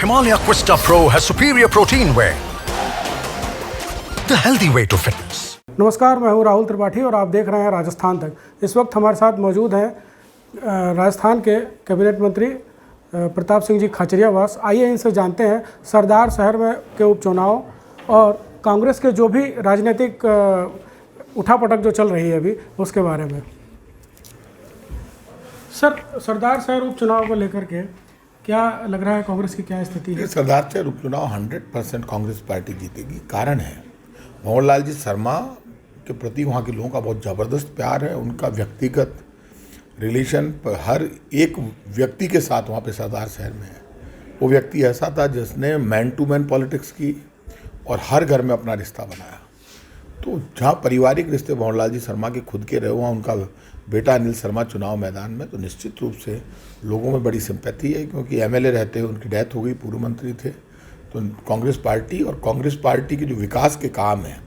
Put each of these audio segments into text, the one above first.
Himalaya Questa Pro has superior protein whey, the healthy way to fitness. नमस्कार, मैं हूं राहुल त्रिपाठी और आप देख रहे हैं राजस्थान तक। इस वक्त हमारे साथ मौजूद हैं राजस्थान के कैबिनेट मंत्री प्रताप सिंह जी खाचरियावास। आइए इनसे जानते हैं सरदार शहर में के उपचुनाव और कांग्रेस के जो भी राजनीतिक उठापटक जो चल रही है अभी उसके बारे में। सर, सरदार शहर उपचुनाव को लेकर के क्या लग रहा है, कांग्रेस की क्या स्थिति है? सरदार शहर उपचुनाव 100% कांग्रेस पार्टी जीतेगी। कारण है भंवर लाल जी शर्मा के प्रति वहाँ के लोगों का बहुत ज़बरदस्त प्यार है। उनका व्यक्तिगत रिलेशन हर एक व्यक्ति के साथ वहाँ पे सरदार शहर में है। वो व्यक्ति ऐसा था जिसने मैन टू मैन पॉलिटिक्स की और हर घर में अपना रिश्ता बनाया। तो जहाँ पारिवारिक रिश्ते भंवर लाल जी शर्मा के खुद के रहे, वहाँ उनका बेटा अनिल शर्मा चुनाव मैदान में, तो निश्चित रूप से लोगों में बड़ी सिंपैथी है। क्योंकि एमएलए रहते हुए उनकी डेथ हो गई, पूर्व मंत्री थे। तो कांग्रेस पार्टी और कांग्रेस पार्टी के जो विकास के काम हैं,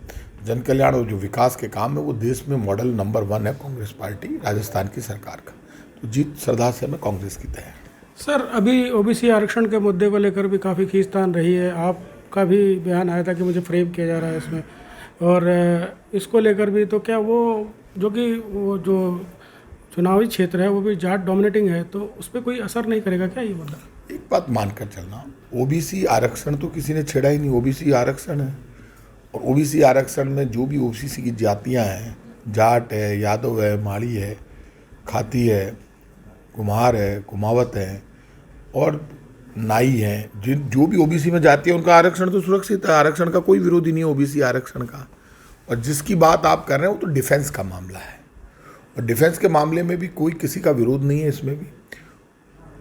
जन कल्याण और जो विकास के काम है, वो देश में मॉडल नंबर 1 है कांग्रेस पार्टी राजस्थान की सरकार का। तो जीत सरदार शहर में कांग्रेस की तय है। सर, अभी ओबीसी आरक्षण के मुद्दे को लेकर भी काफ़ी खींचतान रही है। आपका भी बयान आया था कि मुझे फ्रेम किया जा रहा है इसमें, और इसको लेकर भी तो क्या वो जो चुनावी क्षेत्र है वो भी जाट डोमिनेटिंग है, तो उस पर कोई असर नहीं करेगा क्या ये मुद्दा? एक बात मानकर चलना, ओबीसी आरक्षण तो किसी ने छेड़ा ही नहीं। ओबीसी आरक्षण है, और ओबीसी आरक्षण में जो भी ओबीसी की जातियां हैं, जाट है, यादव है, माड़ी है, खाती है, कुम्हार है, कुमावत है और नाई हैं, जो भी ओबीसी में जाती है उनका आरक्षण तो सुरक्षित है। आरक्षण का कोई विरोधी नहीं है ओबीसी आरक्षण का। और जिसकी बात आप कर रहे हैं वो तो डिफेंस का मामला है, और डिफेंस के मामले में भी कोई किसी का विरोध नहीं है। इसमें भी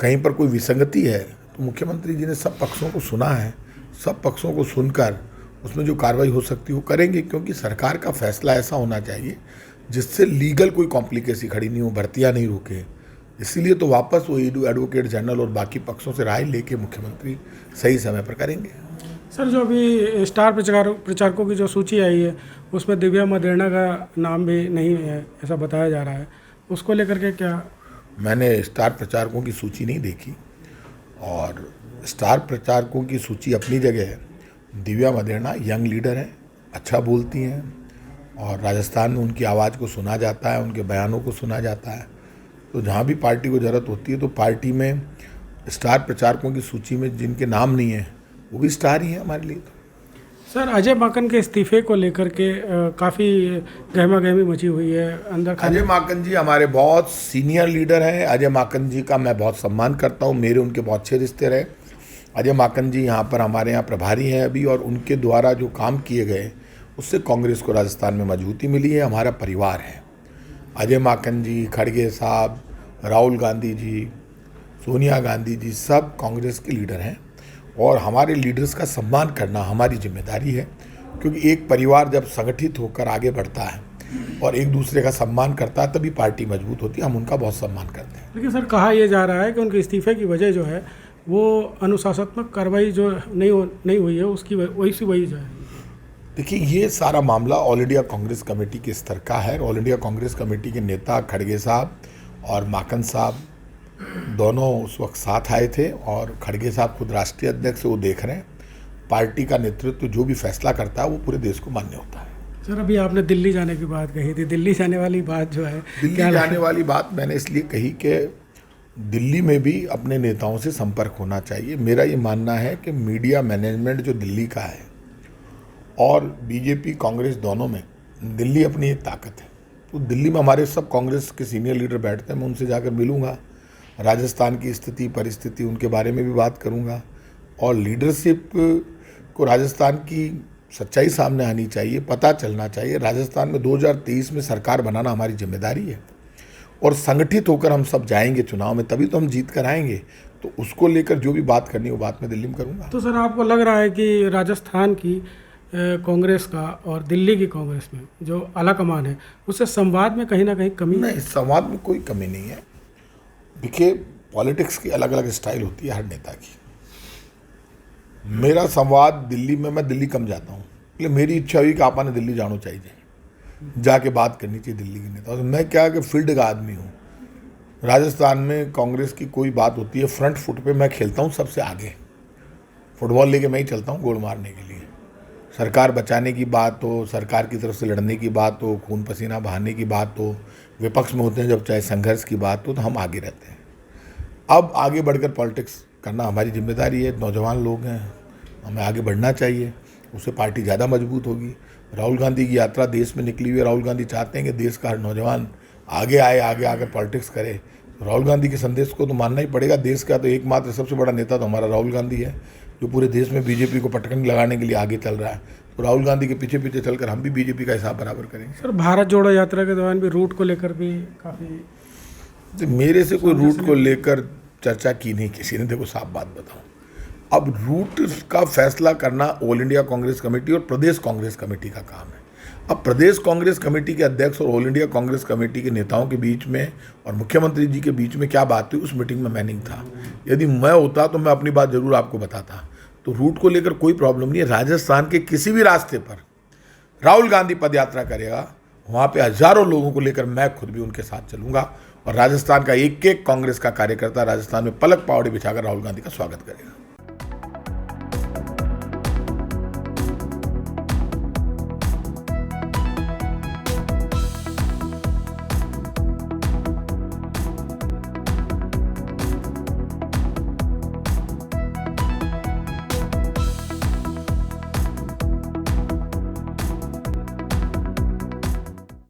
कहीं पर कोई विसंगति है तो मुख्यमंत्री जी ने सब पक्षों को सुना है। सब पक्षों को सुनकर उसमें जो कार्रवाई हो सकती है वो करेंगे, क्योंकि सरकार का फैसला ऐसा होना चाहिए जिससे लीगल कोई कॉम्प्लिकेसी खड़ी नहीं हो, भर्तियाँ नहीं रुके। इसीलिए तो वापस वो एडवोकेट जनरल और बाकी पक्षों से राय लेके मुख्यमंत्री सही समय पर करेंगे। सर, जो अभी स्टार प्रचारकों की जो सूची आई है उसमें दिव्या मदेरणा का नाम भी नहीं है, ऐसा बताया जा रहा है। उसको लेकर के क्या? मैंने स्टार प्रचारकों की सूची नहीं देखी, और स्टार प्रचारकों की सूची अपनी जगह है। दिव्या मदेरणा यंग लीडर हैं, अच्छा बोलती हैं, और राजस्थान में उनकी आवाज़ को सुना जाता है, उनके बयानों को सुना जाता है। तो जहाँ भी पार्टी को ज़रूरत होती है तो पार्टी में स्टार प्रचारकों की सूची में जिनके नाम नहीं है वो भी स्टार ही हैं हमारे लिए। तो सर, अजय माकन के इस्तीफे को लेकर के काफ़ी गहमा गहमी मची हुई है अंदर। अजय माकन जी हमारे बहुत सीनियर लीडर हैं। अजय माकन जी का मैं बहुत सम्मान करता हूँ, मेरे उनके बहुत अच्छे रिश्ते रहे। अजय माकन जी यहाँ पर हमारे यहाँ प्रभारी हैं अभी, और उनके द्वारा जो काम किए गए उससे कांग्रेस को राजस्थान में मजबूती मिली है। हमारा परिवार है। अजय माकन जी, खड़गे साहब, राहुल गांधी जी, सोनिया गांधी जी, सब कांग्रेस के लीडर हैं, और हमारे लीडर्स का सम्मान करना हमारी जिम्मेदारी है। क्योंकि एक परिवार जब संगठित होकर आगे बढ़ता है और एक दूसरे का सम्मान करता है तभी पार्टी मजबूत होती है। हम उनका बहुत सम्मान करते हैं। लेकिन सर, कहा यह जा रहा है कि उनके इस्तीफे की वजह जो है वो अनुशासनात्मक कार्रवाई जो नहीं हुई है उसकी वही जो है। देखिए, ये सारा मामला ऑल इंडिया कांग्रेस कमेटी के स्तर का है। ऑल इंडिया कांग्रेस कमेटी के नेता खड़गे साहब और माकन साहब दोनों उस वक्त साथ आए थे, और खड़गे साहब खुद राष्ट्रीय अध्यक्ष, वो देख रहे हैं। पार्टी का नेतृत्व जो भी फैसला करता है वो पूरे देश को मान्य होता है। सर, अभी आपने दिल्ली जाने की बात कही थी, दिल्ली जाने वाली बात जो है, दिल्ली जाने वाली बात मैंने इसलिए कही कि दिल्ली में भी अपने नेताओं से संपर्क होना चाहिए। मेरा ये मानना है कि मीडिया मैनेजमेंट जो दिल्ली का है और बीजेपी कांग्रेस दोनों में, दिल्ली अपनी एक ताकत है। तो दिल्ली में हमारे सब कांग्रेस के सीनियर लीडर बैठते हैं, मैं उनसे जाकर मिलूंगा, राजस्थान की स्थिति परिस्थिति उनके बारे में भी बात करूंगा, और लीडरशिप को राजस्थान की सच्चाई सामने आनी चाहिए, पता चलना चाहिए। राजस्थान में 2023 में सरकार बनाना हमारी जिम्मेदारी है, और संगठित होकर हम सब जाएंगे चुनाव में, तभी तो हम जीत कर आएंगे। तो उसको लेकर जो भी बात करनी वो बात मैं दिल्ली में करूँगा। तो सर, आपको लग रहा है कि राजस्थान की कांग्रेस का और दिल्ली की कांग्रेस में जो आला कमान है उससे संवाद में कहीं ना कहीं कमी? नहीं, संवाद में कोई कमी नहीं है। देखिए, पॉलिटिक्स की अलग अलग स्टाइल होती है हर नेता की। मेरा संवाद दिल्ली में, मैं दिल्ली कम जाता हूँ, इसलिए मेरी इच्छा हुई कि आपने दिल्ली जाना चाहिए, जाके बात करनी चाहिए दिल्ली के नेता। मैं क्या कि फील्ड का आदमी हूँ। राजस्थान में कांग्रेस की कोई बात होती है, फ्रंट फुट पे मैं खेलता हूँ सबसे आगे। फुटबॉल लेके मैं ही चलता हूँ गोल मारने के लिए। सरकार बचाने की बात हो, सरकार की तरफ से लड़ने की बात हो, खून पसीना बहाने की बात हो, विपक्ष में होते हैं जब चाहे संघर्ष की बात हो, तो हम आगे रहते हैं। अब आगे बढ़कर पॉलिटिक्स करना हमारी जिम्मेदारी है। नौजवान लोग हैं, हमें आगे बढ़ना चाहिए, उससे पार्टी ज़्यादा मजबूत होगी। राहुल गांधी की यात्रा देश में निकली हुई है। राहुल गांधी चाहते हैं कि देश का हर नौजवान आगे आए, आगे आकर पॉलिटिक्स करे। राहुल गांधी के संदेश को तो मानना ही पड़ेगा। देश का तो एकमात्र सबसे बड़ा नेता तो हमारा राहुल गांधी है, जो पूरे देश में बीजेपी को पटकनी लगाने के लिए आगे चल रहा है। तो राहुल गांधी के पीछे पीछे चलकर हम भी बीजेपी का हिसाब बराबर करेंगे। सर, भारत जोड़ो यात्रा के दौरान भी रूट को लेकर भी काफ़ी, तो मेरे से कोई रूट को लेकर चर्चा की नहीं किसी ने। देखो साफ बात बताऊं, अब रूट का फैसला करना ऑल इंडिया कांग्रेस कमेटी और प्रदेश कांग्रेस कमेटी का काम है। अब प्रदेश कांग्रेस कमेटी के अध्यक्ष और ऑल इंडिया कांग्रेस कमेटी के नेताओं के बीच में और मुख्यमंत्री जी के बीच में क्या बात हुई, उस मीटिंग में मैं नहीं था। यदि मैं होता तो मैं अपनी बात जरूर आपको बताता। तो रूट को लेकर कोई प्रॉब्लम नहीं है। राजस्थान के किसी भी रास्ते पर राहुल गांधी पद यात्रा करेगा, वहाँ पे हजारों लोगों को लेकर मैं खुद भी उनके साथ चलूंगा और राजस्थान का एक एक कांग्रेस का कार्यकर्ता राजस्थान में पलक पावड़े बिछाकर राहुल गांधी का स्वागत करेगा।